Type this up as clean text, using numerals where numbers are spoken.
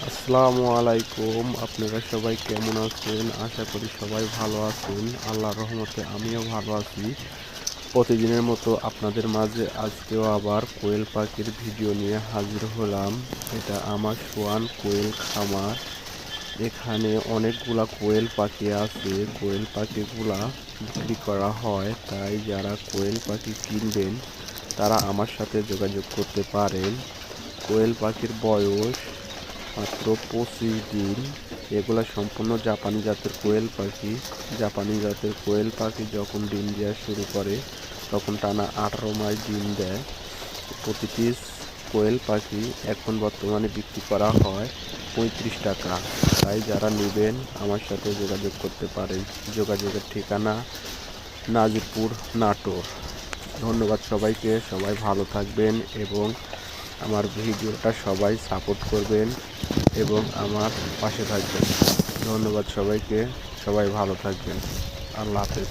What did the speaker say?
আসসালামু আলাইকুম। আপনারা সবাই কেমন আছেন? আশা করি সবাই ভালো আছেন। আল্লাহর রহমতে আমিও ভালো আছি। প্রতিদিনের মতো আপনাদের মাঝে আজকেও আবার কোয়েল পাখির ভিডিও নিয়ে হাজির হলাম। এটা আমার সোয়ান কোয়েল খামার। এখানে অনেকগুলা কোয়েল পাখি আছে। কোয়েল পাখিগুলা বিক্রি করা হয়, তাই যারা কোয়েল পাখি কিনবেন তারা আমার সাথে যোগাযোগ করতে পারেন। কোয়েল পাখির বয়স মাত্র 25 দিন। এগুলা সম্পূর্ণ জাপানি জাতের কোয়েল পাখি। জাপানি জাতের কোয়েল পাখি যখন ডিম দেওয়া শুরু করে তখন টানা 18 মাস ডিম দেয়। প্রতিটি কোয়েল পাখি এখন বর্তমানে বিক্রি করা হয় 35 টাকা। তাই যারা নেবেন আমার সাথে যোগাযোগ করতে পারেন। যোগাযোগের ঠিকানা নাজিরপুর, নাটোর। ধন্যবাদ সবাইকে। সবাই ভালো থাকবেন এবং আমার ভিডিওটা সবাই সাপোর্ট করবেন এবং আমার পাশে থাকবেন। ধন্যবাদ সবাইকে। সবাই ভালো থাকবেন। আল্লাহ হাফেজ।